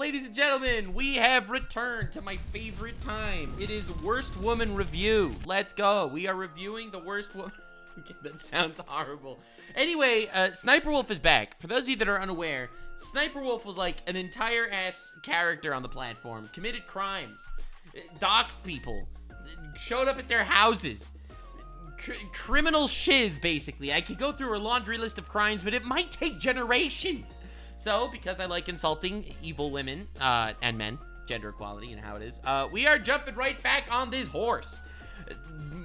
ladies and gentlemen, we have returned to my favorite time. It is Worst Woman Review. Let's go. We are reviewing the Worst Woman. That sounds horrible. Anyway, SSniperWolf is back. For those of you that are unaware, SSniperWolf was like an entire ass character on the platform. Committed crimes. Doxed people. Showed up at their houses. Criminal shiz, basically. I could go through a laundry list of crimes, but it might take generations. So, because I like insulting evil women and men, gender equality, you know how it is, we are jumping right back on this horse.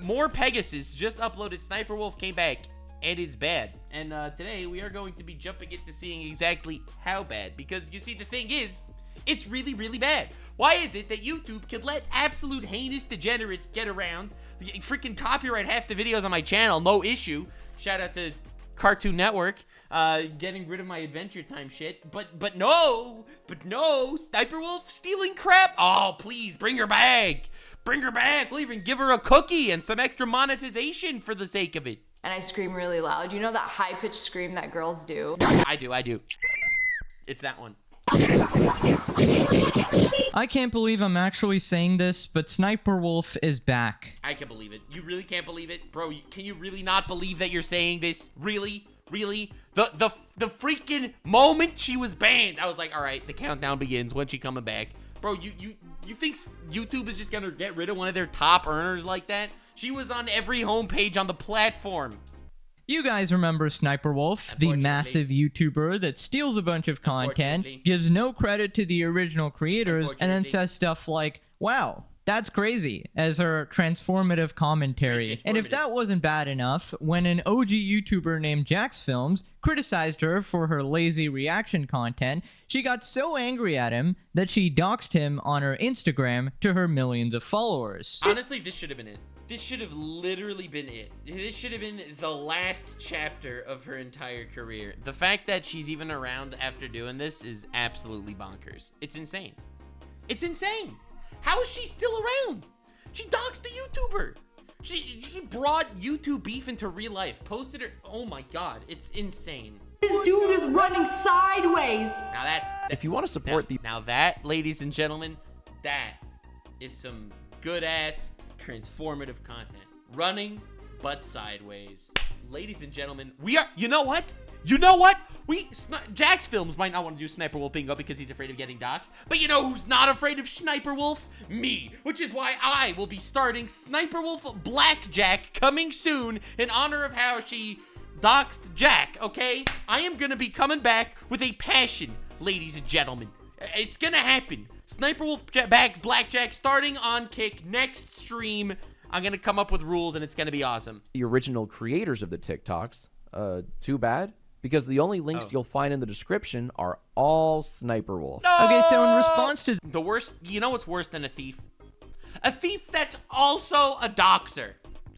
More Pegasus just uploaded. SSniperWolf came back, and it's bad. And today, we are going to be jumping into seeing exactly how bad. Because, you see, the thing is, it's really, really bad. Why is it that YouTube can let absolute heinous degenerates get around, freaking copyright half the videos on my channel, no issue? Shout out to Cartoon Network, getting rid of my Adventure Time shit. But no, SSniperWolf stealing crap? Oh, please, bring her back. Bring her back. We'll even give her a cookie and some extra monetization for the sake of it. And I scream really loud. You know that high-pitched scream that girls do? I do. It's that one. I can't believe I'm actually saying this, but SSniperWolf is back. I can believe it. You really can't believe it? Bro, can you really not believe that you're saying this? Really? Really? The freaking moment she was banned, I was like, all right, the countdown begins. When's she coming back? Bro, you think YouTube is just gonna get rid of one of their top earners like that? She was on every homepage on the platform. You guys remember SSniperWolf, the massive YouTuber that steals a bunch of content, gives no credit to the original creators, and then says stuff like, wow, that's crazy, as her transformative commentary. And if that wasn't bad enough, when an OG YouTuber named JaxFilms criticized her for her lazy reaction content, she got so angry at him that she doxed him on her Instagram to her millions of followers. Honestly, this should have been it. This should have literally been it. This should have been the last chapter of her entire career. The fact that she's even around after doing this is absolutely bonkers. It's insane. It's insane. How is she still around? She doxed the YouTuber. She brought YouTube beef into real life. Posted her. Oh my God, it's insane. This dude is running sideways. Now that's... If you want to support Now that, ladies and gentlemen, that is some good ass transformative content. Running, but sideways. Ladies and gentlemen, we are... You know what? JaxFilms might not want to do SSniperWolf bingo because he's afraid of getting doxxed. But you know who's not afraid of SSniperWolf? Me. Which is why I will be starting SSniperWolf Blackjack coming soon in honor of how she doxed Jack, okay? I am gonna be coming back with a passion, ladies and gentlemen. It's gonna happen. SSniperWolf Blackjack starting on Kick next stream. I'm gonna come up with rules and it's gonna be awesome. The original creators of the TikToks, too bad, because the only links you'll find in the description are all SSniperWolf. No! Okay, so in response to the worst, you know what's worse than a thief? A thief that's also a doxer.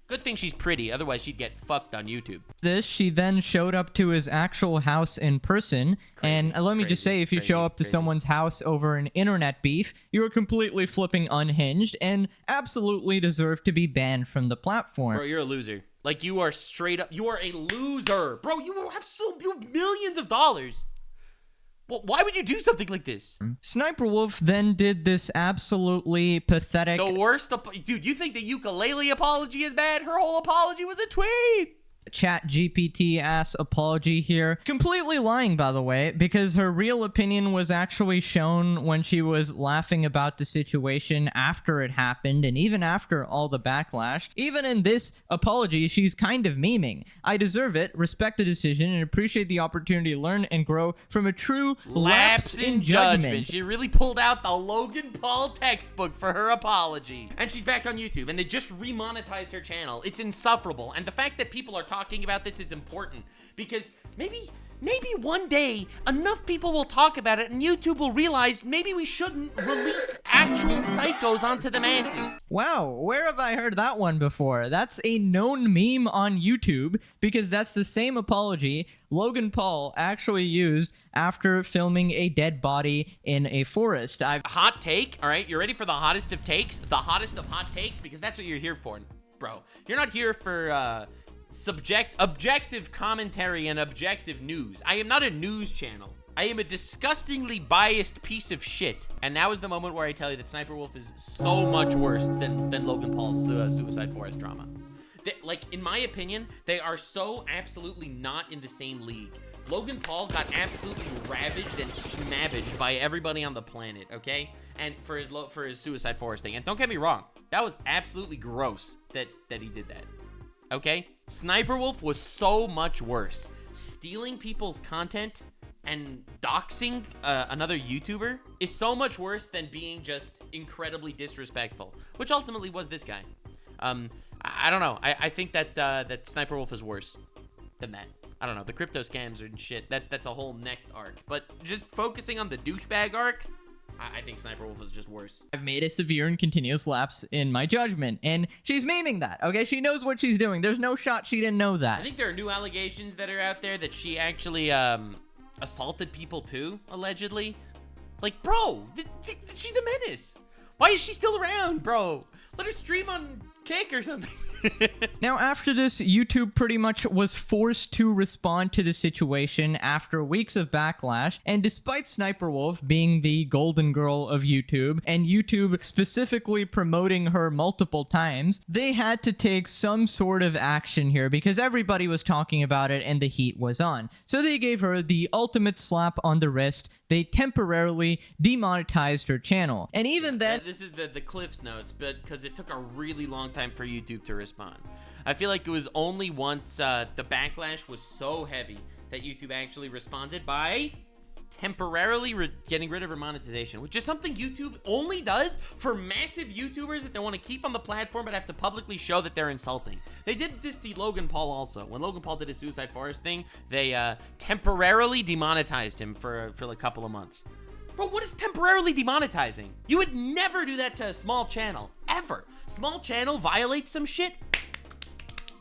Good thing she's pretty, otherwise she'd get fucked on YouTube. this, she then showed up to his actual house in person. And let me just say, if you show up to someone's house over an internet beef, you are completely flipping unhinged and absolutely deserve to be banned from the platform. Bro, you're a loser. Like, you are straight up, you are a loser. Bro, you have millions of dollars. Well, why would you do something like this? SSniperWolf then did this absolutely pathetic... The worst... Dude, you think the ukulele apology is bad? Her whole apology was a tweet! Chat GPT-ass apology here. Completely lying, by the way, because her real opinion was actually shown when she was laughing about the situation after it happened, and even after all the backlash. Even in this apology, she's kind of memeing. I deserve it, respect the decision, and appreciate the opportunity to learn and grow from a true lapse in judgment. She really pulled out the Logan Paul textbook for her apology. And she's back on YouTube, and they just remonetized her channel. It's insufferable, and the fact that people are talking about this is important because maybe one day enough people will talk about it and YouTube will realize maybe we shouldn't release actual psychos onto the masses. Wow, where have I heard that one before? That's a known meme on YouTube because that's the same apology Logan Paul actually used after filming a dead body in a forest. Hot take, all right? You ready for the hottest of takes? The hottest of hot takes? Because that's what you're here for, bro. You're not here for, objective commentary and objective news. I am not a news channel. I am a disgustingly biased piece of shit. And now is the moment where I tell you that SSSniperWolf is so much worse than Logan Paul's Suicide Forest drama. Like, in my opinion, they are so absolutely not in the same league. Logan Paul got absolutely ravaged and schmabbaged by everybody on the planet, okay? And for his Suicide Forest thing. And don't get me wrong, that was absolutely gross that he did that, okay? SSniperWolf was so much worse. Stealing people's content and doxing another YouTuber is so much worse than being just incredibly disrespectful, which ultimately was this guy. I don't know. I think that SSniperWolf is worse than that. I don't know. The crypto scams and shit, that's a whole next arc. But just focusing on the douchebag arc, I think SSniperWolf is just worse. I've made a severe and continuous lapse in my judgment, and she's memeing that, okay? She knows what she's doing. There's no shot she didn't know that. I think there are new allegations that are out there that she actually assaulted people too, allegedly. Like, bro, she's a menace. Why is she still around, bro? Let her stream on Kick or something. Now, after this, YouTube pretty much was forced to respond to the situation after weeks of backlash, and despite SSniperWolf being the golden girl of YouTube, and YouTube specifically promoting her multiple times, they had to take some sort of action here because everybody was talking about it and the heat was on. So they gave her the ultimate slap on the wrist. They temporarily demonetized her channel. And even then... This is the Cliff's Notes, but because it took a really long time for YouTube to respond. I feel like it was only once the backlash was so heavy that YouTube actually responded by temporarily getting rid of her monetization, which is something YouTube only does for massive YouTubers that they want to keep on the platform but have to publicly show that they're insulting. They did this to Logan Paul also. When Logan Paul did his Suicide Forest thing, they temporarily demonetized him for a couple of months. Bro, what is temporarily demonetizing? You would never do that to a small channel, ever. Small channel violates some shit,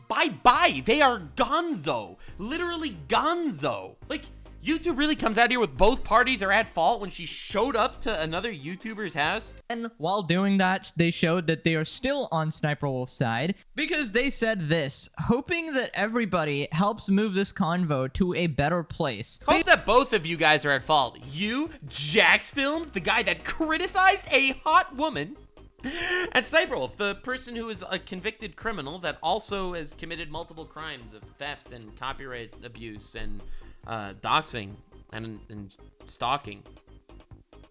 bye-bye. They are gonzo. Literally gonzo. Like, YouTube really comes out here with both parties are at fault when she showed up to another YouTuber's house. And while doing that, they showed that they are still on SSniperWolf's side because they said this, hoping that everybody helps move this convo to a better place. Hope that both of you guys are at fault. You, Jax Films, the guy that criticized a hot woman, and SSniperWolf, the person who is a convicted criminal that also has committed multiple crimes of theft and copyright abuse and doxing and stalking.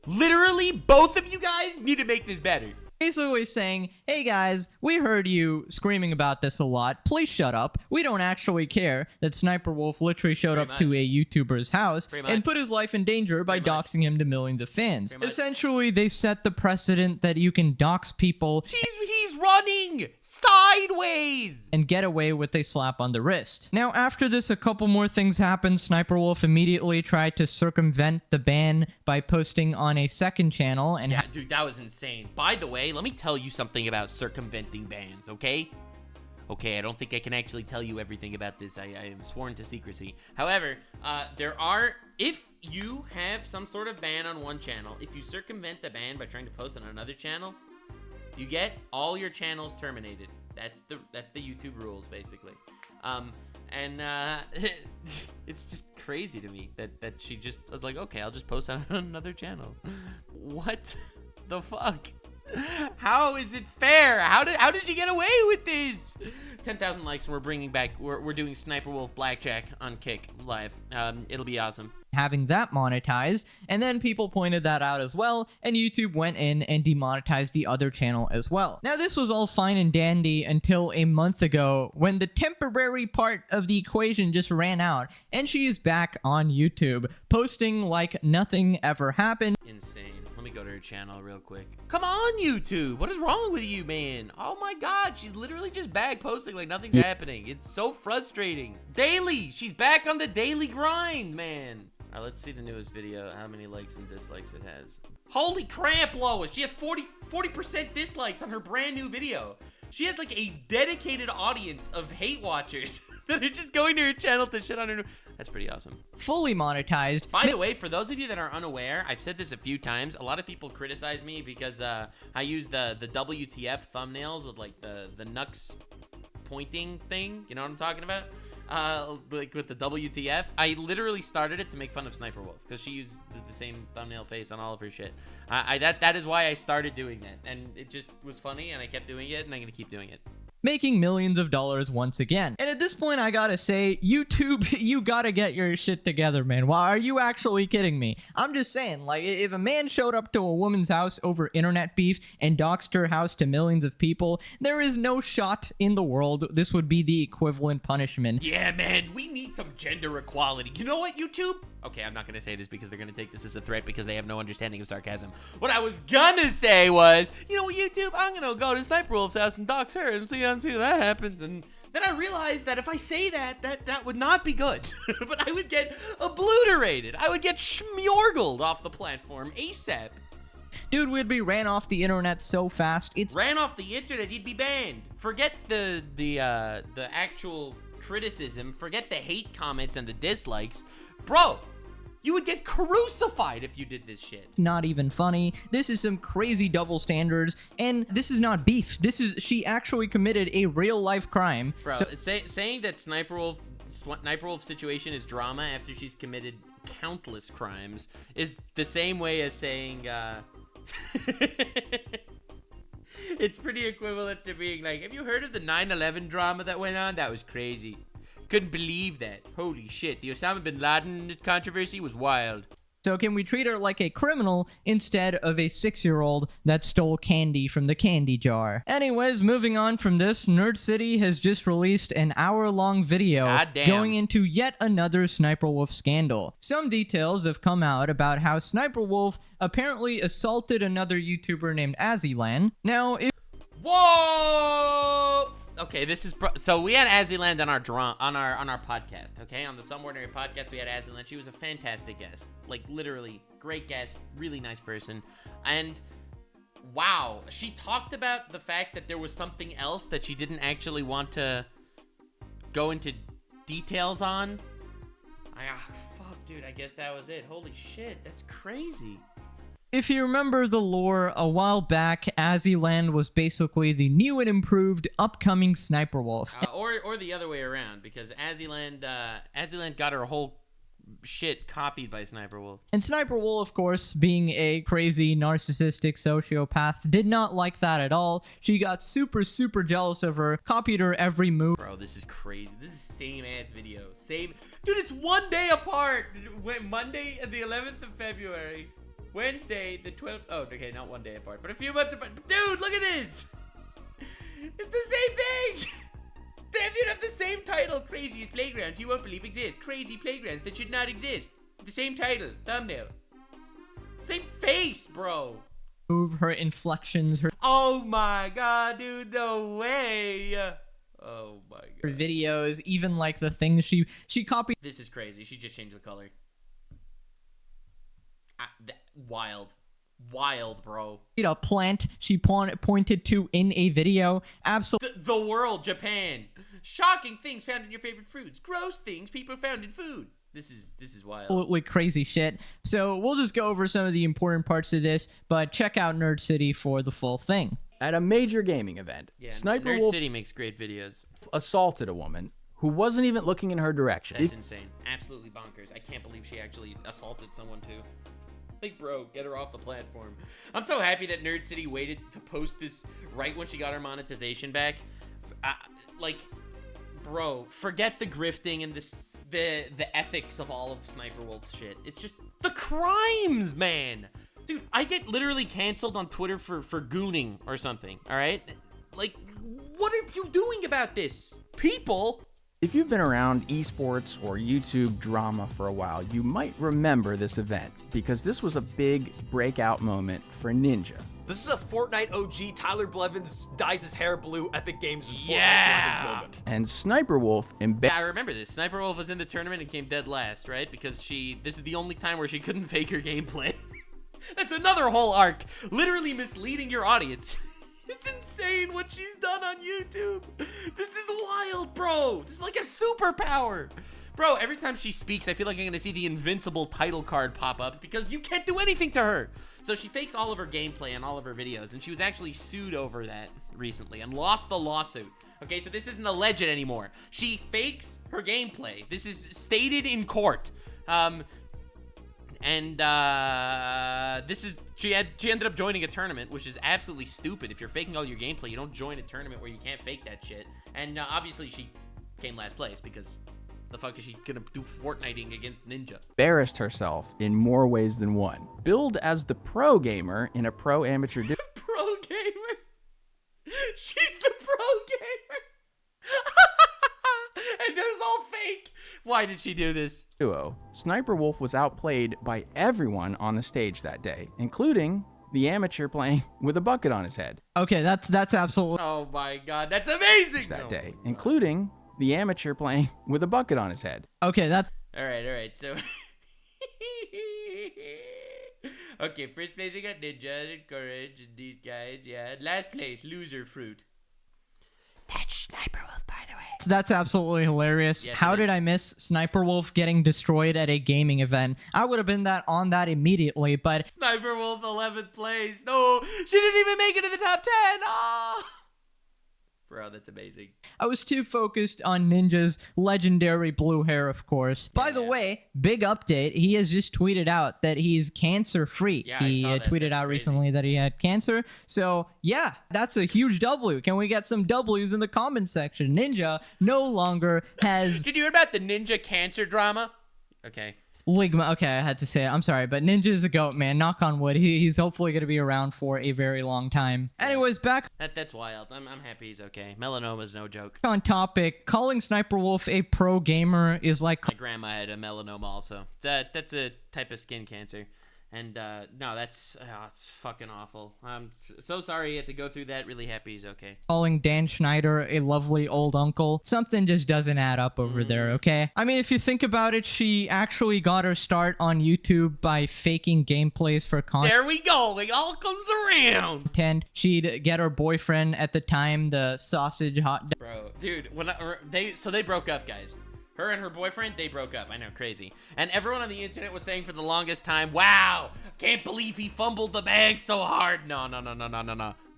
Literally, both of you guys need to make this better. Basically saying, hey guys, we heard you screaming about this a lot. Please shut up. We don't actually care that SSniperWolf literally showed up to a YouTuber's house and put his life in danger by doxing him to millions of fans. Essentially, they set the precedent that you can dox people. He's running sideways and get away with a slap on the wrist. Now, after this, a couple more things happened. SSniperWolf immediately tried to circumvent the ban by posting on a second channel. And yeah, dude, that was insane. By the way, let me tell you something about circumventing bans, okay? Okay, I don't think I can actually tell you everything about this. I am sworn to secrecy. However, if you have some sort of ban on one channel, if you circumvent the ban by trying to post on another channel, you get all your channels terminated. That's the YouTube rules, basically. It's just crazy to me that she just was like, okay, I'll just post on another channel. What the fuck? How is it fair? How did you get away with this? 10,000 likes and we're bringing back, we're doing SSniperWolf Blackjack on Kick live. It'll be awesome. Having that monetized, and then people pointed that out as well, and YouTube went in and demonetized the other channel as well. Now, this was all fine and dandy until a month ago when the temporary part of the equation just ran out, and she is back on YouTube, posting like nothing ever happened. Insane. Let me go to her channel real quick. Come on, YouTube. What is wrong with you, man? Oh my God, she's literally just back posting like nothing's happening. It's so frustrating. Daily. She's back on the daily grind, man. All right, let's see the newest video, how many likes and dislikes it has. Holy crap, Lois. She has 40% dislikes on her brand new video. She has like a dedicated audience of hate watchers that are just going to her channel to shit on her. That's pretty awesome. Fully monetized. By the way, for those of you that are unaware, I've said this a few times. A lot of people criticize me because I use the WTF thumbnails with like the Nux pointing thing. You know what I'm talking about? like with the WTF. I literally started it to make fun of SniperWolf because she used the same thumbnail face on all of her shit. That is why I started doing that, and it just was funny, and I kept doing it, and I'm gonna keep doing it. Making millions of dollars once again. And at this point, I gotta say, YouTube, you gotta get your shit together, man. Why are you actually kidding me? I'm just saying, like, if a man showed up to a woman's house over internet beef and doxed her house to millions of people, there is no shot in the world this would be the equivalent punishment. Yeah, man, we need some gender equality. You know what, YouTube? Okay, I'm not gonna say this because they're gonna take this as a threat because they have no understanding of sarcasm. What I was gonna say was, you know what, YouTube? I'm gonna go to SniperWolf's house and dox her and see what that happens. And then I realized that if I say that would not be good. But I would get obliterated. I would get schmorgled off the platform ASAP. Dude, we'd be ran off the internet so fast. It's ran off the internet. He'd be banned. Forget the actual criticism. Forget the hate comments and the dislikes. Bro, you would get crucified if you did this shit. Not even funny. This is some crazy double standards, and this is not beef. This is, she actually committed a real life crime. Bro, saying that SniperWolf's situation is drama after she's committed countless crimes is the same way as saying, it's pretty equivalent to being like, have you heard of the 9/11 drama that went on? That was crazy. Couldn't believe that. Holy shit. The Osama bin Laden controversy was wild. So can we treat her like a criminal instead of a 6-year-old that stole candy from the candy jar? Anyways, moving on from this, Nerd City has just released an hour-long video going into yet another SniperWolf scandal. Some details have come out about how SniperWolf apparently assaulted another YouTuber named Azzyland. Now, Whoa! Okay, this is so we had Azzyland on our podcast. Okay, on the Some Ordinary podcast, we had Azzyland. She was a fantastic guest, like literally great guest, really nice person, and wow, she talked about the fact that there was something else that she didn't actually want to go into details on. Fuck, dude, I guess that was it. Holy shit, that's crazy. If you remember the lore, a while back, Azzyland was basically the new and improved upcoming SniperWolf. Or the other way around, because Azzyland got her whole shit copied by SniperWolf. And SniperWolf, of course, being a crazy, narcissistic sociopath, did not like that at all. She got super, super jealous of her, copied her every move. Bro, this is crazy. This is same-ass video. Same. Dude, it's one day apart. Monday, the 11th of February. Wednesday, the 12th. Oh, okay, not one day apart, but a few months apart. Dude, look at this. It's the same thing. They have the same title. Craziest playgrounds you won't believe exist. Crazy playgrounds that should not exist. The same title, thumbnail. Same face, bro. Move, her inflections, her. Oh my god, dude, no way. Oh my god. Her videos, even like the things she copied. This is crazy. She just changed the color. Wild, bro. A plant she pointed to in a video. Absolutely. The world, Japan. Shocking things found in your favorite foods. Gross things people found in food. This is wild. Absolutely crazy shit. So we'll just go over some of the important parts of this, but check out Nerd City for the full thing. At a major gaming event, SniperWolf Nerd City makes great videos. Assaulted a woman who wasn't even looking in her direction. That's insane. Absolutely bonkers. I can't believe she actually assaulted someone too. Like, bro, get her off the platform. I'm so happy that Nerd City waited to post this right when she got her monetization back. Like, bro, forget the grifting and the ethics of all of SniperWolf's shit. It's just the crimes, man. Dude, I get literally canceled on Twitter for gooning or something, all right? Like, what are you doing about this? People... If you've been around esports or YouTube drama for a while, you might remember this event because this was a big breakout moment for Ninja. This is a Fortnite OG Tyler Blevins dyes his hair blue Epic Games Fortnite Blevins moment. And SniperWolf I remember this. SniperWolf was in the tournament and came dead last, right? Because this is the only time where she couldn't fake her gameplay. That's another whole arc. Literally misleading your audience. It's insane what she's done on YouTube. This is wild, bro. This is like a superpower. Bro, every time she speaks, I feel like I'm gonna see the invincible title card pop up because you can't do anything to her. So she fakes all of her gameplay and all of her videos, and she was actually sued over that recently and lost the lawsuit. Okay, so this isn't alleged anymore. She fakes her gameplay. This is stated in court. She ended up joining a tournament, which is absolutely stupid. If you're faking all your gameplay, you don't join a tournament where you can't fake that shit. And obviously she came last place because the fuck is she gonna do Fortniting against Ninja? Embarrassed herself in more ways than one. Billed as the pro gamer in a pro amateur Pro gamer? She's the pro gamer. And it was all fake. Why did she do this? duo, SSniperWolf was outplayed by everyone on the stage that day, including the amateur playing with a bucket on his head. Okay, that's absolutely. Oh my god, that's amazing. That day, including the amateur playing with a bucket on his head. Okay, that's. All right. So, okay, first place we got Ninja and Courage and these guys. Yeah, last place loser fruit. That's SSniperWolf, by the way. That's absolutely hilarious. Yes, How it did is. I miss SsniperWolf getting destroyed at a gaming event? I would have been on that immediately, but SsniperWolf 11th place. No, she didn't even make it to the top 10. Oh. Bro, that's amazing. I was too focused on Ninja's legendary blue hair, of course. By the way, big update. He has just tweeted out that he's cancer-free. Yeah, I he saw that. tweeted That's out crazy. recently that he had cancer. So, yeah, that's a huge W. Can we get some W's in the comment section? Ninja no longer has Did you hear about the Ninja cancer drama? Okay. Ligma. Okay, I had to say it. I'm sorry, but Ninja is a goat, man. Knock on wood. He's hopefully going to be around for a very long time. Anyways, back That's wild. I'm happy he's okay. Melanoma's no joke. on topic. Calling SsniperWolf a pro gamer is like My grandma had a melanoma also. That's a type of skin cancer. And no, it's fucking awful. I'm so sorry you had to go through that. Really happy he's okay. calling Dan Schneider a lovely old uncle. Something just doesn't add up over there, okay? I mean, if you think about it, she actually got her start on YouTube by faking gameplays for There we go. It all comes around. content. She'd get her boyfriend at the time, the sausage hot dog. Bro, dude, they broke up, guys. Her and her boyfriend, they broke up. I know, crazy. And everyone on the internet was saying for the longest time, wow, can't believe he fumbled the bag so hard. No.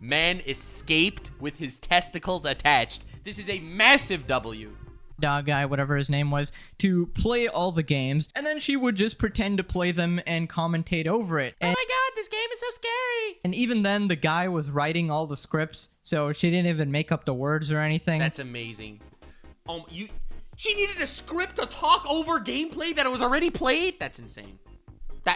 Man escaped with his testicles attached. This is a massive W. dog guy, whatever his name was, to play all the games, and then she would just pretend to play them and commentate over it. Oh And, my god, this game is so scary. and even then, the guy was writing all the scripts, so she didn't even make up the words or anything. That's amazing. She needed a script to talk over gameplay that was already played? That's insane.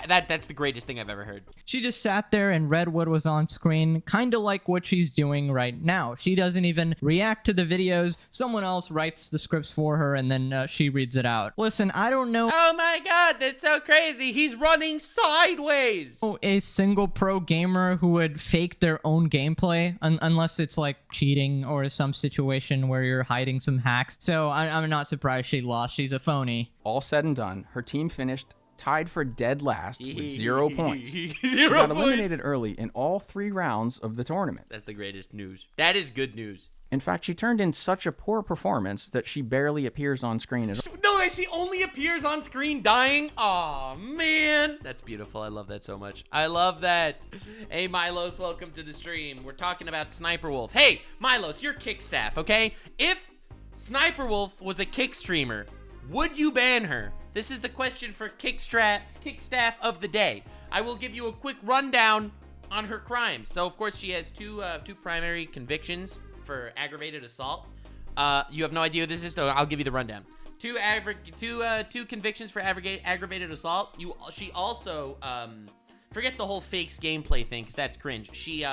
That's the greatest thing I've ever heard. She just sat there and read what was on screen, kind of like what she's doing right now. She doesn't even react to the videos. Someone else writes the scripts for her, and then she reads it out. Listen, I don't know Oh my god, that's so crazy. He's running sideways. a single pro gamer who would fake their own gameplay, unless it's like cheating or some situation where you're hiding some hacks. So I'm not surprised she lost. She's a phony. All said and done, her team finished tied for dead last with 0 points. She 0 got points. eliminated early in all 3 rounds of the tournament. That's the greatest news. That is good news. In fact, she turned in such a poor performance that she barely appears on screen at all. No, she only appears on screen dying. Aw, man. That's beautiful. I love that so much. I love that. Hey, Milos, welcome to the stream. We're talking about SsniperWolf. Hey, Milos, you're kick staff, okay? If SsniperWolf was a kick streamer, would you ban her? This is the question for kick staff of the day. I will give you a quick rundown on her crimes. So, of course, she has two primary convictions for aggravated assault. You have no idea what this is, so I'll give you the rundown. Two convictions for aggravated assault. She also forget the whole fakes gameplay thing, because that's cringe. She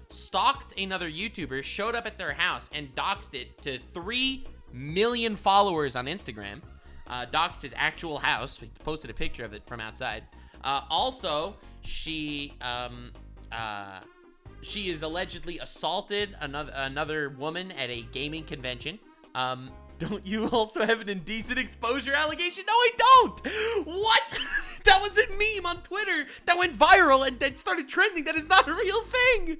stalked another YouTuber, showed up at their house, and doxed it to 3 million followers on Instagram. Doxed his actual house, posted a picture of it from outside. Also, she is allegedly assaulted another woman at a gaming convention. Don't you also have an indecent exposure allegation? No, I don't! What? That was a meme on Twitter that went viral and then started trending. That is not a real thing.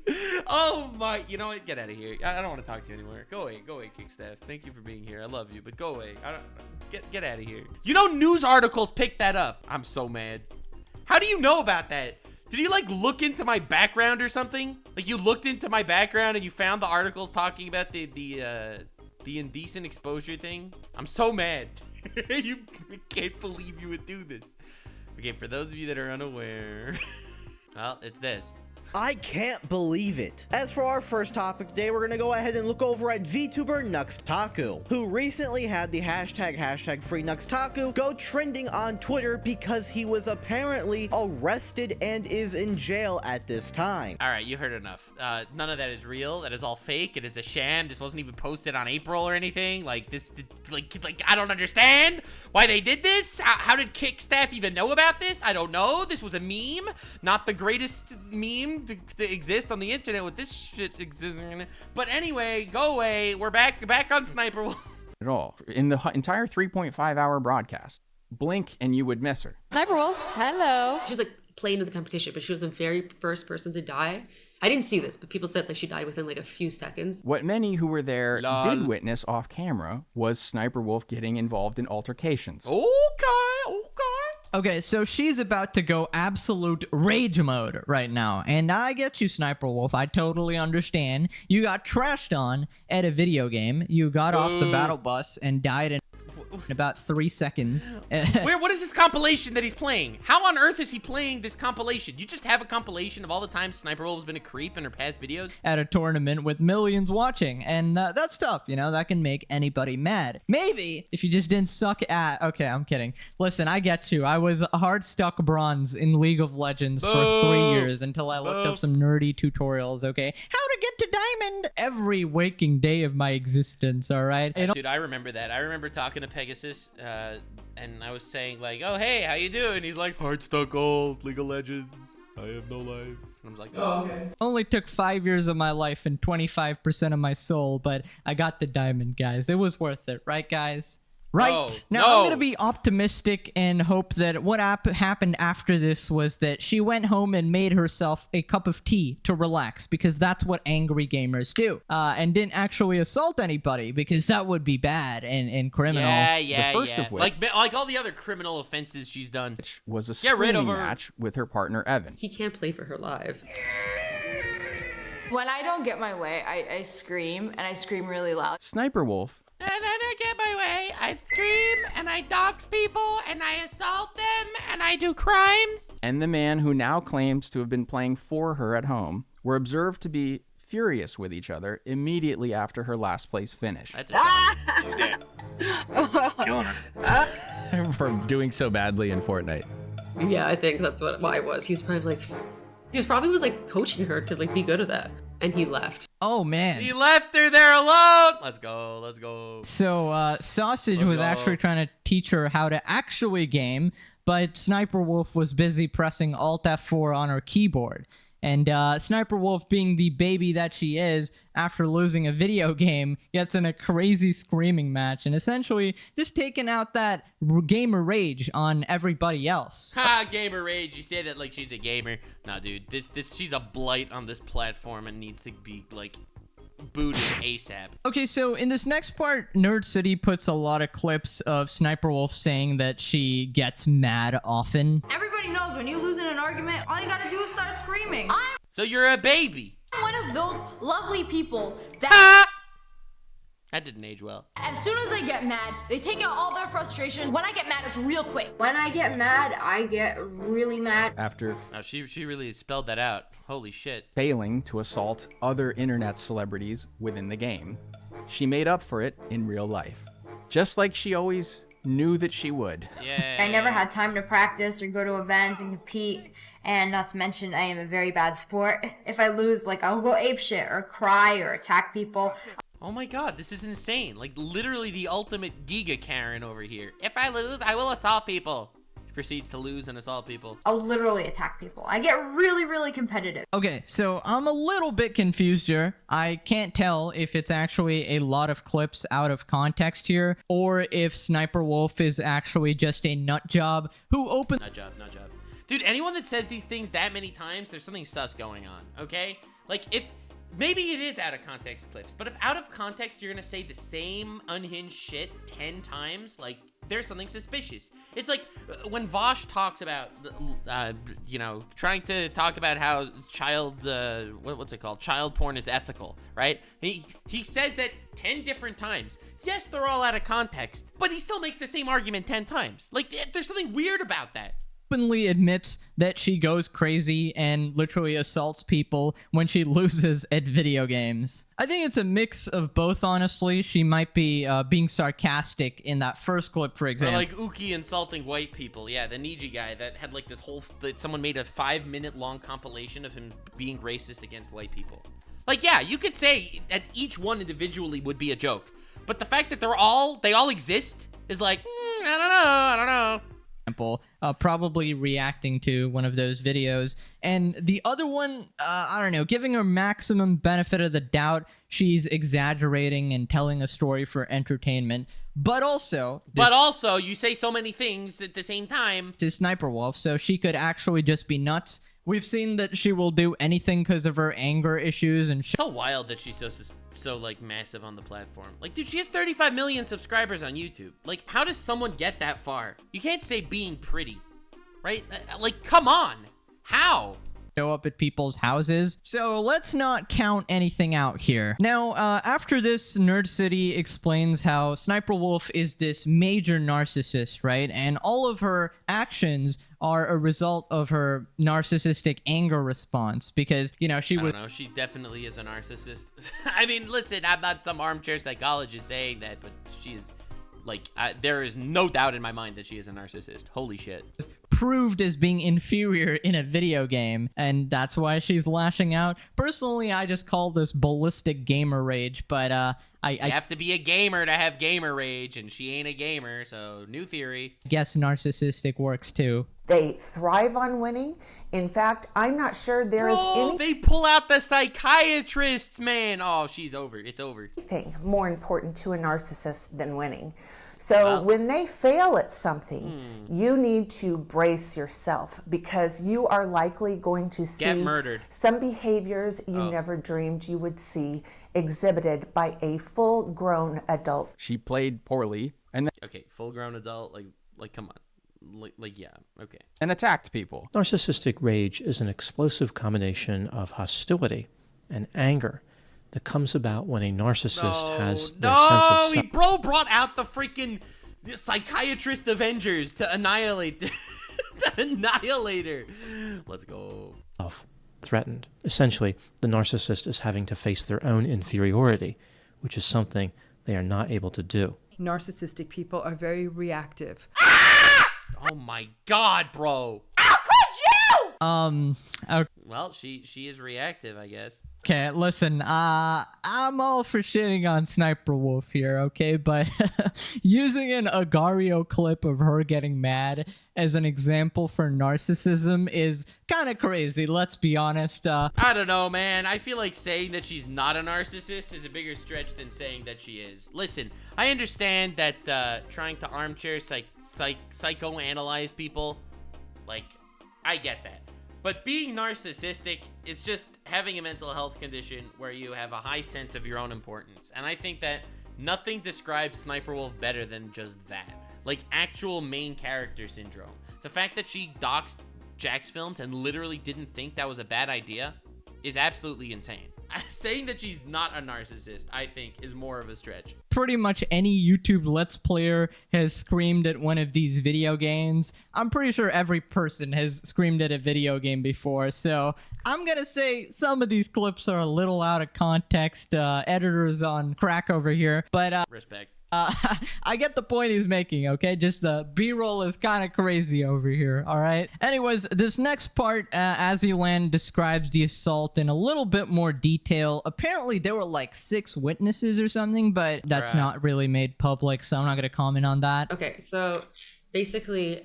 Oh my, you know what? Get out of here. I don't want to talk to you anymore. Go away, Kickstaff. Thank you for being here. I love you, but go away. Get out of here. You know, news articles picked that up. I'm so mad. How do you know about that? Did you like look into my background or something? Like you looked into my background and you found the articles talking about the The indecent exposure thing. I'm so mad. You can't believe you would do this. Okay, for those of you that are unaware, well, it's this. I can't believe it. As for our first topic today, we're gonna go ahead and look over at VTuber Taku, who recently had the hashtag #FreeNuxTaku go trending on Twitter because he was apparently arrested and is in jail at this time. All right, you heard enough. None of that is real. That is all fake. It is a sham. This wasn't even posted on April or anything. Like this, like I don't understand why they did this. How did Kick staff even know about this? I don't know. This was a meme, not the greatest meme to exist on the internet with this shit existing. But anyway, go away. We're back on SSSniperWolf. At all. In the entire 3.5-hour broadcast, blink and you would miss her. SSSniperWolf, hello. She was like playing in the competition, but she was the very first person to die. I didn't see this, but people said like she died within like a few seconds. What many who were there Lol. did witness off camera was SSniperWolf getting involved in altercations. Okay. Okay, so she's about to go absolute rage mode right now. And I get you, SSniperWolf. I totally understand. You got trashed on at a video game. You got off the battle bus and died in about 3 seconds. What is this compilation that he's playing? How on earth is he playing this compilation? You just have a compilation of all the times SSniperWolf has been a creep in her past videos? At a tournament with millions watching. And that's tough, you know? That can make anybody mad. Maybe if you just didn't suck at... Okay, I'm kidding. Listen, I get you. I was hard stuck bronze in League of Legends for 3 years until I looked up some nerdy tutorials, okay? How to get to diamond every waking day of my existence, all right? Dude, I remember that. I remember talking to Pegasus, and I was saying like, oh, hey, how you doing? He's like, hard stuck gold, League of Legends, I have no life. And I was like, oh, okay. Only took 5 years of my life and 25% of my soul, but I got the diamond, guys. It was worth it, right, guys? Right. Now, I'm going to be optimistic and hope that what happened after this was that she went home and made herself a cup of tea to relax, because that's what angry gamers do, and didn't actually assault anybody, because that would be bad and criminal. Yeah. The first of which, like all the other criminal offenses she's done. which was a Get rid of screaming her. match with her partner, Evan. He can't play for her live. When I don't get my way, I scream, and I scream really loud. SSniperWolf And I don't get my way. I scream, and I dox people, and I assault them, and I do crimes. and the man who now claims to have been playing for her at home were observed to be furious with each other immediately after her last place finish. That's a shot. She's dead. Killing her. From doing so badly in Fortnite. Yeah, I think that's why it was. He was probably like coaching her to like be good at that, and he left. Oh, man. He left her there alone. Let's go. So, Sausage was actually trying to teach her how to actually game, but SSniperWolf was busy pressing Alt F4 on her keyboard. And SSniperWolf, being the baby that she is, after losing a video game, gets in a crazy screaming match and essentially just taking out that gamer rage on everybody else. Ha, gamer rage. You say that like she's a gamer. Nah, dude, this she's a blight on this platform and needs to be like booted ASAP. Okay, so in this next part, Nerd City puts a lot of clips of SSniperWolf saying that she gets mad often. Everybody knows when you lose in an argument, all you gotta do is start screaming. So you're a baby. I'm one of those lovely people that... That didn't age well. As soon as I get mad, they take out all their frustration. When I get mad, it's real quick. When I get mad, I get really mad. After Oh, she really spelled that out. Holy shit. failing to assault other internet celebrities within the game, she made up for it in real life, just like she always knew that she would. Yeah. I never had time to practice or go to events and compete, and not to mention I am a very bad sport. If I lose, like, I'll go apeshit or cry or attack people. Oh my god, this is insane. Like, literally the ultimate Giga Karen over here. If I lose, I will assault people. She proceeds to lose and assault people. I'll literally attack people. I get really, really competitive. Okay, so I'm a little bit confused here. I can't tell if it's actually a lot of clips out of context here, or if SSniperWolf is actually just a nut job who opened... Nut job. Dude, anyone that says these things that many times, there's something sus going on, okay? Like, if... Maybe it is out of context clips, but if out of context you're gonna say the same unhinged shit 10 times, like, there's something suspicious. It's like when Vosh talks about, you know, trying to talk about how child porn is ethical, right? He says that 10 different times. Yes, they're all out of context, but he still makes the same argument 10 times. Like, there's something weird about that. Openly admits that she goes crazy and literally assaults people when she loses at video games. I think it's a mix of both, honestly. She might be being sarcastic in that first clip, for example. Or like Uki insulting white people. Yeah, the Niji guy that had like this whole... someone made a 5-minute long compilation of him being racist against white people. Like, yeah, you could say that each one individually would be a joke. But the fact that they all exist is like, I don't know. Probably reacting to one of those videos. And the other one, I don't know, giving her maximum benefit of the doubt, she's exaggerating and telling a story for entertainment. But also, you say so many things at the same time. To SSSniperWolf, so she could actually just be nuts. We've seen that she will do anything because of her anger issues and so wild that she's so like massive on the platform. Like, dude, she has 35 million subscribers on YouTube. Like, how does someone get that far? You can't say being pretty, right? Like, come on. How? Show up at people's houses. So let's not count anything out here. Now, after this, Nerd City explains how SSSniperWolf is this major narcissist, right? And all of her actions are a result of her narcissistic anger response because, you know, she she definitely is a narcissist. I mean, listen, I'm not some armchair psychologist saying that, but she is, like, there is no doubt in my mind that she is a narcissist. Holy shit. Proved as being inferior in a video game, and that's why she's lashing out. Personally, I just call this ballistic gamer rage, but you have to be a gamer to have gamer rage, and she ain't a gamer, so new theory. I guess narcissistic works too. They thrive on winning. In fact, I'm not sure there is any... They pull out the psychiatrists, man. Oh, she's over. It's over. ...thing more important to a narcissist than winning. So when they fail at something, you need to brace yourself because you are likely going to see some behaviors you never dreamed you would see exhibited by a full-grown adult. She played poorly and okay, full-grown adult, like come on. Like yeah, okay. And attacked people. Narcissistic rage is an explosive combination of hostility and anger that comes about when a narcissist has their sense of bro brought out the freaking psychiatrist Avengers to annihilate her. Let's go. Threatened. Essentially, the narcissist is having to face their own inferiority, which is something they are not able to do. Narcissistic people are very reactive. Oh my god, bro. How could you? Okay. Well, she is reactive, I guess. Okay, listen, I'm all for shitting on SSSniperWolf here, okay? But using an Agario clip of her getting mad as an example for narcissism is kind of crazy, let's be honest. I don't know, man. I feel like saying that she's not a narcissist is a bigger stretch than saying that she is. Listen, I understand that trying to armchair psychoanalyze people, like, I get that. But being narcissistic is just having a mental health condition where you have a high sense of your own importance. And I think that nothing describes SSSniperWolf better than just that. Like, actual main character syndrome. The fact that she doxed Jack's films and literally didn't think that was a bad idea is absolutely insane. Saying that she's not a narcissist, I think, is more of a stretch. Pretty much any YouTube Let's Player has screamed at one of these video games. I'm pretty sure every person has screamed at a video game before, so I'm gonna say some of these clips are a little out of context. Editors on crack over here, but respect. I get the point he's making, okay? Just the B-roll is kind of crazy over here, all right? Anyways, this next part, Azzyland describes the assault in a little bit more detail. Apparently, there were like 6 witnesses or something, but that's not really made public, so I'm not going to comment on that. Okay, so basically,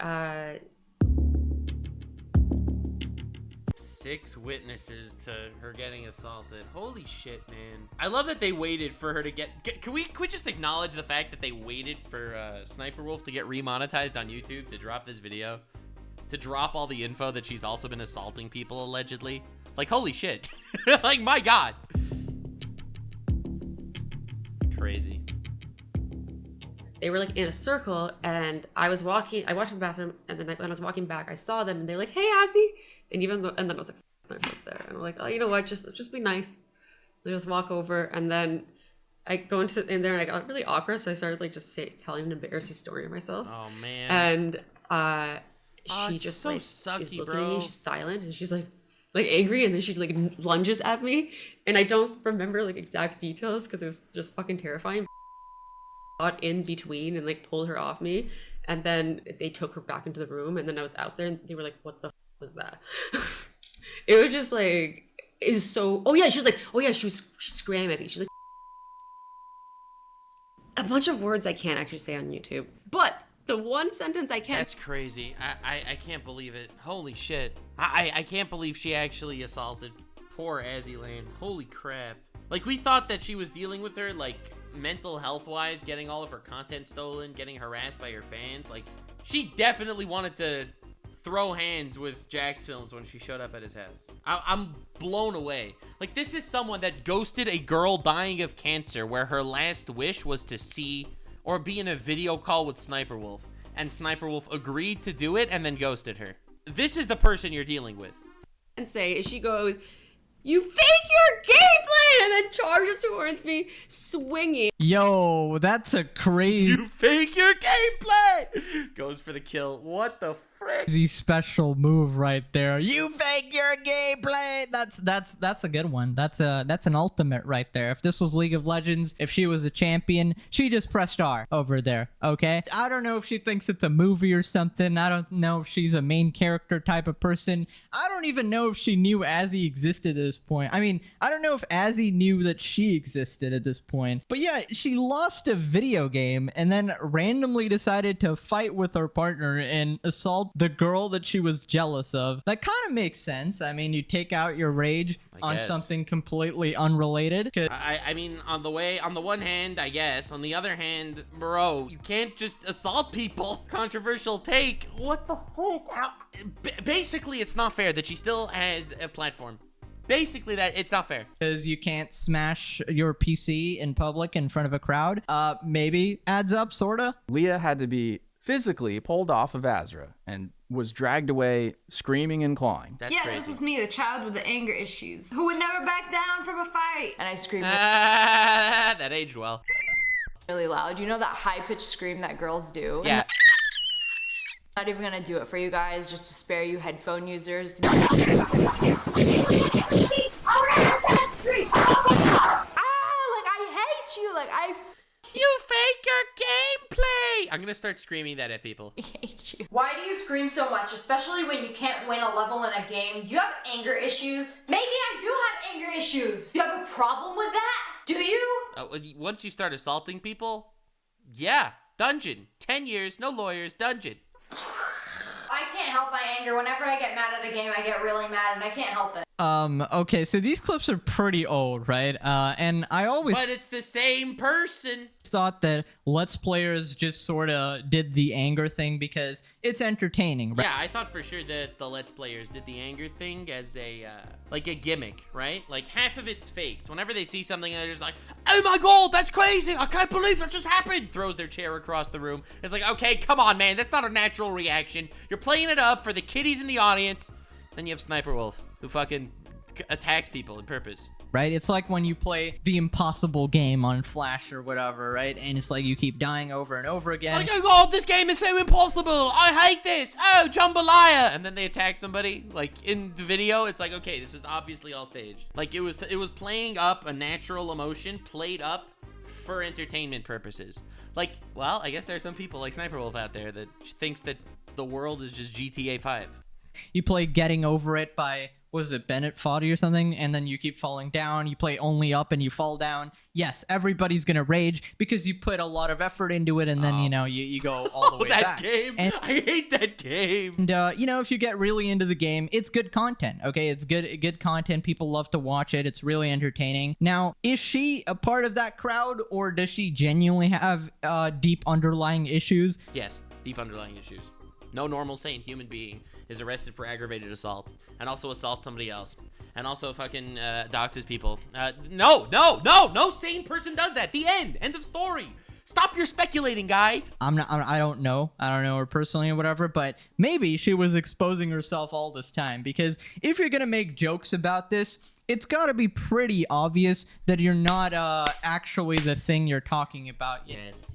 6 witnesses to her getting assaulted. Holy shit, man. I love that they waited for her to get can we just acknowledge the fact that they waited for SSSniperWolf to get remonetized on YouTube to drop this video? To drop all the info that she's also been assaulting people, allegedly? Like, holy shit. Like, my god. Crazy. they were like in a circle, and I walked in the bathroom, and then when I was walking back, I saw them, and they're like, "Hey, Azzy," and then I was like, "Sniper was there," and I'm like, "Oh, you know what? Just be nice." They just walk over, and then I go in there, and I got really awkward, so I started like just telling an embarrassing story of myself. Oh man. And she just so like sucky, is looking bro. at me, she's silent, and she's like angry, and then she like lunges at me, and I don't remember like exact details because it was just fucking terrifying. Got in between and like pulled her off me, and then they took her back into the room, and then I was out there, and they were like, "What the was that?" It was just like, it was so. Oh yeah, she was like, oh yeah, she screaming at me. She's like, a bunch of words I can't actually say on YouTube, but the one sentence I can. That's crazy. I can't believe it. Holy shit. I can't believe she actually assaulted poor Azzyland. Holy crap. Like, we thought that she was dealing with her, like, mental health wise, getting all of her content stolen, getting harassed by her fans. Like, she definitely wanted to throw hands with Jax Films when she showed up at his house. I'm blown away. Like, this is someone that ghosted a girl dying of cancer where her last wish was to see or be in a video call with SSSniperWolf, and SSSniperWolf agreed to do it and then ghosted her. This is the person you're dealing with. And say, she goes, "You fake your gameplay!" and then charges towards me, swinging. Yo, that's a crazy. You fake your gameplay! Goes for the kill. What the frick? The special move right there. You fake your gameplay. That's a good one. That's an ultimate right there. If this was League of Legends, if she was a champion, she just pressed R over there. Okay. I don't know if she thinks it's a movie or something. I don't know if she's a main character type of person. I don't even know if she knew Azzy existed at this point. I mean, I don't know if Azzy knew that she existed at this point. But yeah, she lost a video game and then randomly decided to fight with her partner and assault the girl that she was jealous of. That kind of makes sense. I mean, you take out your rage on something completely unrelated. I mean, on the one hand, I guess. On the other hand, bro, you can't just assault people. Controversial take. What the fuck? Basically, it's not fair that she still has a platform. Basically, that it's not fair. Because you can't smash your PC in public in front of a crowd. Maybe adds up, sorta. Leah had to be physically pulled off of Azra and was dragged away screaming and clawing. That's crazy. This was me, the child with the anger issues, who would never back down from a fight. And I screamed. That aged well. Really loud. You know that high-pitched scream that girls do? Yeah. Not even gonna do it for you guys, just to spare you headphone users. You fake your gameplay! I'm gonna start screaming that at people. I hate you. Why do you scream so much, especially when you can't win a level in a game? Do you have anger issues? Maybe I do have anger issues. Do you have a problem with that? Do you? Once you start assaulting people, yeah, dungeon. 10 years, no lawyers, dungeon. I can't help my anger. Whenever I get mad at a game, I get really mad, and I can't help it. Okay, so these clips are pretty old, right? And I always... But it's the same person. Thought that Let's Players just sort of did the anger thing because it's entertaining, right? Yeah, I thought for sure that the Let's Players did the anger thing as a, like a gimmick, right? Like, half of it's faked. Whenever they see something, they're just like, oh my god, that's crazy! I can't believe that just happened! Throws their chair across the room. It's like, okay, come on, man, that's not a natural reaction. You're playing it up for the kiddies in the audience. Then you have SSSniperWolf, who fucking attacks people on purpose. Right? It's like when you play the impossible game on Flash or whatever, right? And it's like you keep dying over and over again. It's like, oh god, this game is so impossible. I hate this. Oh, jambalaya. And then they attack somebody. Like, in the video, it's like, okay, this is obviously all staged. Like, it was playing up a natural emotion, played up for entertainment purposes. Like, well, I guess there's some people like SSniperWolf out there that thinks that the world is just GTA 5. You play Getting Over It by... was it Bennett Foddy or something? And then you keep falling down. You play Only Up and you fall down. Yes, everybody's gonna rage because you put a lot of effort into it, and then you know you go all the way that back. Game, and, I hate that game. And you know, if you get really into the game, it's good content. Okay, it's good content. People love to watch it. It's really entertaining. Now, is she a part of that crowd, or does she genuinely have deep underlying issues? Yes, deep underlying issues. No normal, sane human being is arrested for aggravated assault and also assaults somebody else and also fucking doxes people. No sane person does that. The end of story. Stop your speculating, guy. I don't know her personally or whatever, but maybe she was exposing herself all this time, because if you're gonna make jokes about this, it's got to be pretty obvious that you're not actually the thing you're talking about. Yes.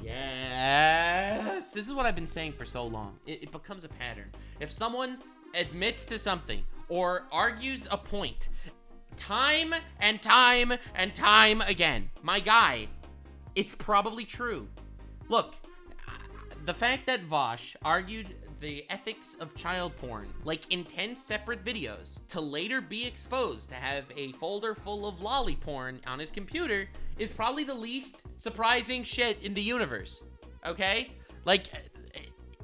This is what I've been saying for so long. It becomes a pattern. If someone admits to something or argues a point time and time and time again, my guy, it's probably true. Look, the fact that Vosh argued the ethics of child porn, like in 10 separate videos, to later be exposed to have a folder full of lolly porn on his computer, is probably the least surprising shit in the universe, okay? Like,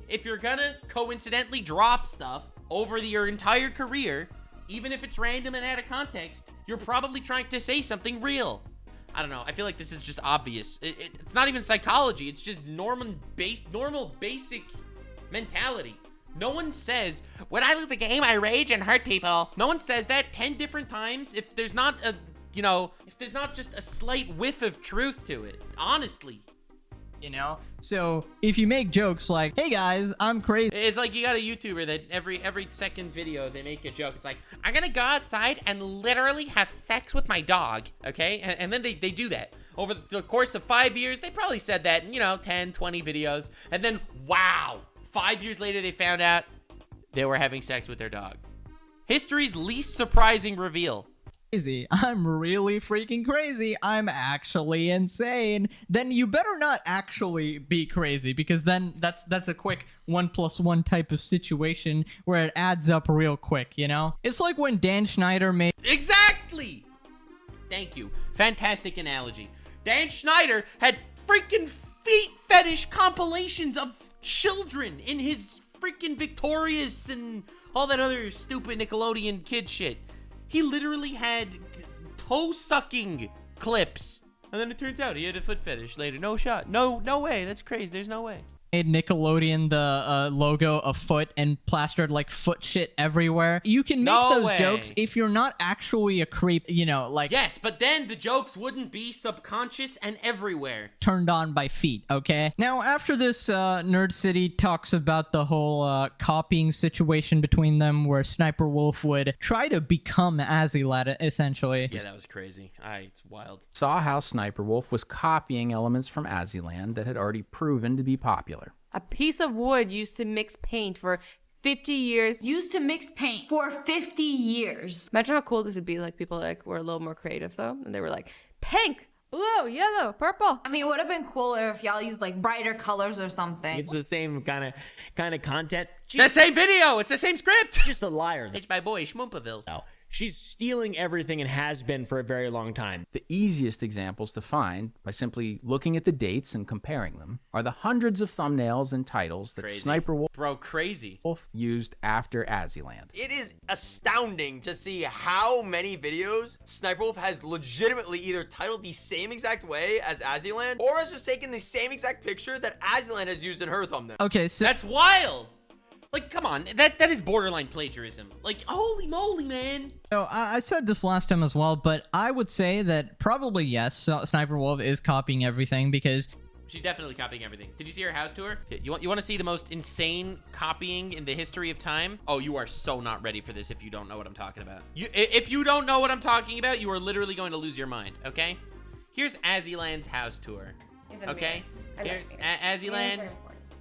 if you're gonna coincidentally drop stuff over your entire career, even if it's random and out of context, you're probably trying to say something real. I don't know, I feel like this is just obvious. It's not even psychology, it's just normal basic mentality. No one says, when I lose a game, I rage and hurt people. No one says that 10 different times if there's not a, if there's not just a slight whiff of truth to it. Honestly. So if you make jokes like, hey guys, I'm crazy. It's like you got a YouTuber that every second video they make a joke. It's like, I'm gonna go outside and literally have sex with my dog, okay? And then they do that. Over the course of 5 years, they probably said that in, 10, 20 videos. And then, wow, 5 years later, they found out they were having sex with their dog. History's least surprising reveal. I'm really freaking crazy. I'm actually insane. Then you better not actually be crazy, because then that's a quick 1+1 type of situation where it adds up real quick, It's like when Dan Schneider made... Exactly! Thank you. Fantastic analogy. Dan Schneider had freaking feet fetish compilations of children in his freaking Victorious and all that other stupid Nickelodeon kid shit. He literally had toe-sucking clips. And then it turns out he had a foot fetish later. No shot. No way. That's crazy. There's no way. Made Nickelodeon the logo a foot and plastered like foot shit everywhere. You can make those jokes if you're not actually a creep, like... Yes, but then the jokes wouldn't be subconscious and everywhere. Turned on by feet, okay? Now, after this, Nerd City talks about the whole copying situation between them, where SSniperWolf would try to become Azzyland, essentially. Yeah, that was crazy. It's wild. Saw how SSniperWolf was copying elements from Azzyland that had already proven to be popular. A piece of wood used to mix paint for 50 years. Used to mix paint for 50 years. Imagine how cool this would be. Like, people were a little more creative though, and they were like, pink, blue, yellow, purple. I mean, it would have been cooler if y'all used like brighter colors or something. It's the same kind of content. The same video. It's the same script. Just a liar. It's my boy Schmoopaville. No. She's stealing everything and has been for a very long time. The easiest examples to find, by simply looking at the dates and comparing them, are the hundreds of thumbnails and titles that SSniperWolf used after Azzyland. It is astounding to see how many videos SSniperWolf has legitimately either titled the same exact way as Azzyland, or has just taken the same exact picture that Azzyland has used in her thumbnail. Okay, so... That's wild! Like, come on, that is borderline plagiarism. Like, holy moly, man. So, I said this last time as well, but I would say that probably yes, SSniperWolf is copying everything, because... She's definitely copying everything. Did you see her house tour? You want to see the most insane copying in the history of time? Oh, you are so not ready for this if you don't know what I'm talking about. If you don't know what I'm talking about, you are literally going to lose your mind, okay? Here's Azzyland's house tour, okay? Here's Azzyland.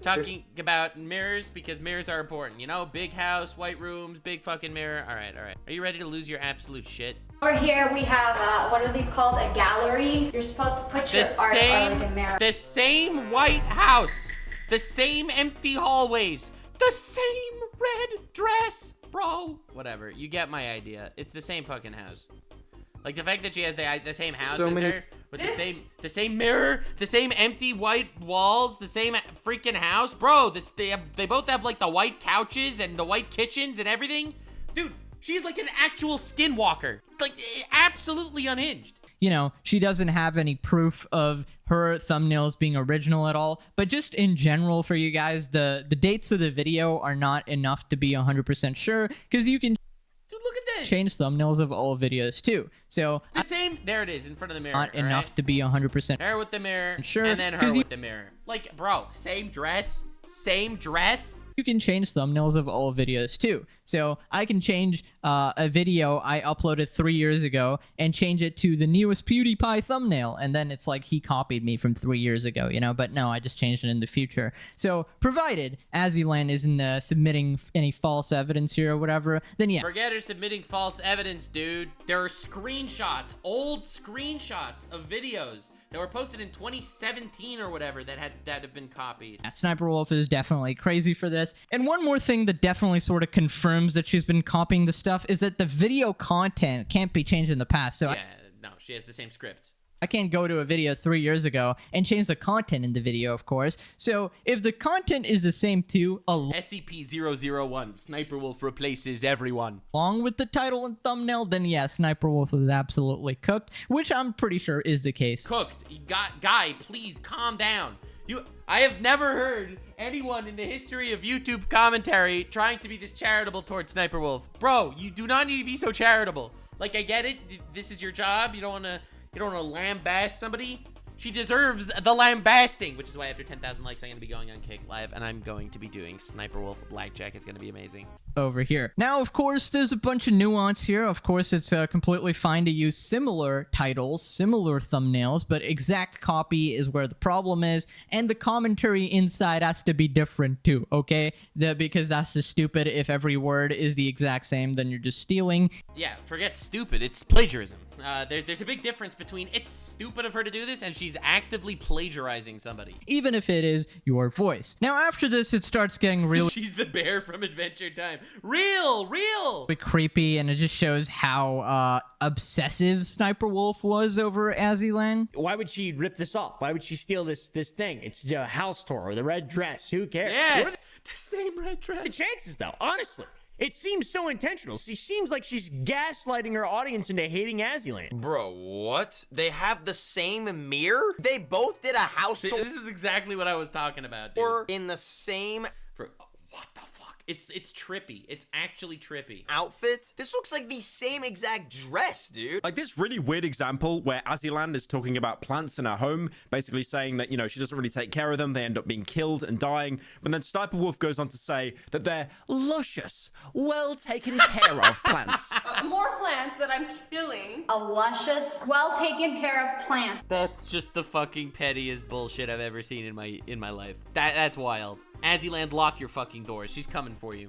Talking about mirrors, because mirrors are important, big house, white rooms, big fucking mirror. All right. Are you ready to lose your absolute shit? Over here we have, what are these called? A gallery. You're supposed to put your art on like a mirror. The same white house, the same empty hallways, the same red dress, bro. Whatever, you get my idea. It's the same fucking house. Like, the fact that she has the same house as her, with the same mirror, the same empty white walls, the same freaking house. Bro, they both have, like, the white couches and the white kitchens and everything. Dude, she's like an actual skinwalker. Like, absolutely unhinged. She doesn't have any proof of her thumbnails being original at all. But just in general for you guys, the dates of the video are not enough to be 100% sure, because you can... Dude, look at this. Change thumbnails of all videos too. So the same. There it is in front of the mirror. Not enough to be 100%. Her with the mirror. Sure. And then her with the mirror. Like, bro, same dress. Same dress. You can change thumbnails of all videos too. So I can change a video I uploaded 3 years ago and change it to the newest PewDiePie thumbnail. And then it's like he copied me from 3 years ago, you know? But no, I just changed it in the future. So provided Azzyland isn't submitting any false evidence here or whatever, then yeah. Forget her submitting false evidence, dude. There are screenshots, old screenshots of videos that were posted in 2017 or whatever that have been copied. Yeah, SniperWolf is definitely crazy for this. And one more thing that definitely sort of confirms that she's been copying the stuff is that the video content can't be changed in the past. So yeah, no, she has the same scripts. I can't go to a video 3 years ago and change the content in the video, of course. So if the content is the same too, SCP-001, SniperWolf replaces everyone. Along with the title and thumbnail, then yeah, SniperWolf is absolutely cooked, which I'm pretty sure is the case. Cooked. Guy, please calm down. I have never heard anyone in the history of YouTube commentary trying to be this charitable towards SniperWolf. Bro, you do not need to be so charitable. Like, I get it. This is your job. You don't want to lambast somebody. She deserves the lambasting, which is why after 10,000 likes, I'm going to be going on Kick Live, and I'm going to be doing SniperWolf Blackjack. It's going to be amazing. Over here. Now, of course, there's a bunch of nuance here. Of course, it's completely fine to use similar titles, similar thumbnails, but exact copy is where the problem is, and the commentary inside has to be different too, okay? Because that's just stupid. If every word is the exact same, then you're just stealing. Yeah, forget stupid. It's plagiarism. There's a big difference between it's stupid of her to do this and she's actively plagiarizing somebody. Even if it is your voice. Now, after this, it starts getting really... She's the bear from Adventure Time. Real! Creepy, and it just shows how obsessive SniperWolf was over Azzyland. Why would she rip this off? Why would she steal this thing? It's a house tour or the red dress. Who cares? Yes! The same red dress. The chances, though, honestly. It seems so intentional. She seems like she's gaslighting her audience into hating Azzyland. Bro, what? They have the same mirror? They both did a house tour. This is exactly what I was talking about, dude. Or in the same... Bro, what the fuck? It's trippy. It's actually trippy. Outfit? This looks like the same exact dress, dude. Like this really weird example where Azzyland is talking about plants in her home, basically saying that, you know, she doesn't really take care of them. They end up being killed and dying. But then SniperWolf goes on to say that they're luscious, well taken care of plants. More plants that I'm killing. A luscious, well taken care of plant. That's just the fucking pettiest bullshit I've ever seen in my life. That's wild. Azzyland, lock your fucking doors. She's coming for you.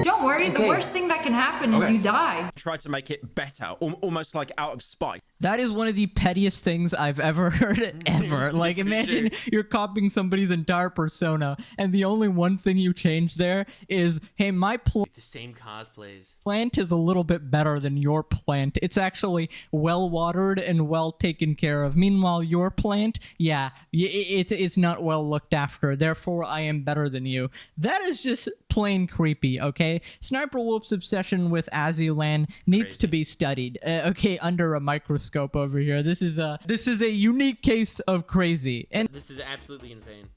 Don't worry, the worst thing that can happen is you die. Tried to make it better, almost like out of spite. That is one of the pettiest things I've ever heard ever. Like, imagine you're copying somebody's entire persona, and the only one thing you change there is, hey, my the same cosplays. Plant is a little bit better than your plant. It's actually well watered and well taken care of. Meanwhile, your plant, yeah, it's not well looked after. Therefore, I am better than you. That is just plain creepy, okay? SniperWolf's obsession with Azzyland needs to be studied, okay, under a microscope over here. This is a unique case of crazy. And this is absolutely insane.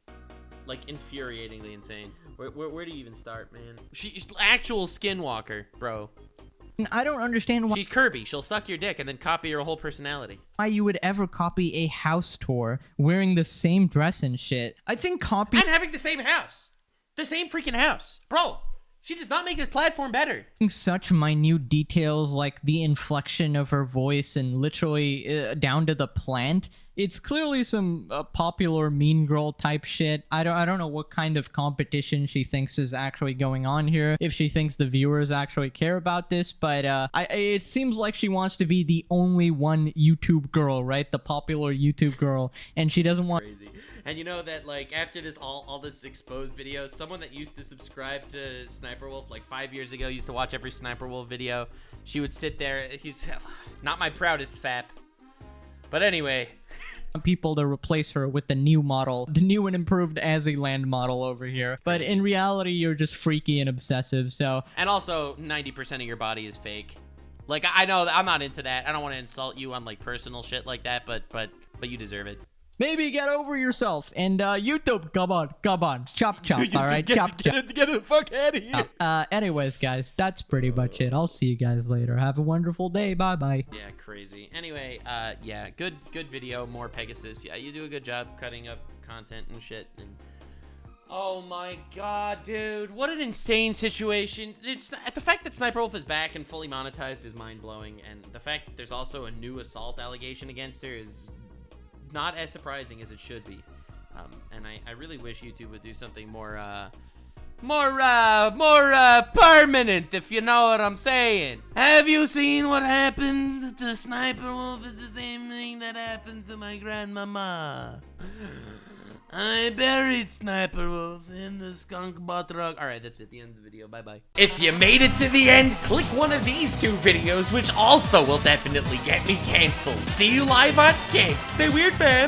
Like, infuriatingly insane. Where do you even start, man? She's actual skinwalker, bro. I don't understand why she's Kirby. She'll suck your dick and then copy your whole personality. Why you would ever copy a house tour wearing the same dress and shit. I think copy and having the same house. The same freaking house. Bro, she does not make this platform better. Such minute details like the inflection of her voice and literally down to the plant. It's clearly some popular mean girl type shit. I don't know what kind of competition she thinks is actually going on here. If she thinks the viewers actually care about this, but it seems like she wants to be the only one YouTube girl, right? The popular YouTube girl, and she doesn't want. Crazy. And you know that, like, after this all this exposed video, someone that used to subscribe to SniperWolf like 5 years ago used to watch every SniperWolf video. She would sit there. He's not my proudest fap, but anyway. People to replace her with the new model, the new and improved Azzyland model over here. But in reality, you're just freaky and obsessive, so. And also, 90% of your body is fake. Like, I know that I'm not into that. I don't want to insult you on, like, personal shit like that, but you deserve it. Maybe get over yourself. And YouTube, come on, chop, all right, chop. Get the fuck out of here. Anyways, guys, that's pretty much it. I'll see you guys later. Have a wonderful day. Bye. Yeah, crazy. Anyway, yeah, good video. More Pegasus. Yeah, you do a good job cutting up content and shit. And oh my god, dude, what an insane situation. It's the fact that SniperWolf is back and fully monetized is mind-blowing, and the fact that there's also a new assault allegation against her is not as surprising as it should be. And I really wish YouTube would do something more permanent, if you know what I'm saying. Have you seen what happened to SniperWolf? It's the same thing that happened to my grandmama. I buried SniperWolf in the skunk butt rug. Alright, that's it. The end of the video. Bye-bye. If you made it to the end, click one of these 2 videos, which also will definitely get me canceled. See you live on Kick. Stay weird, fam.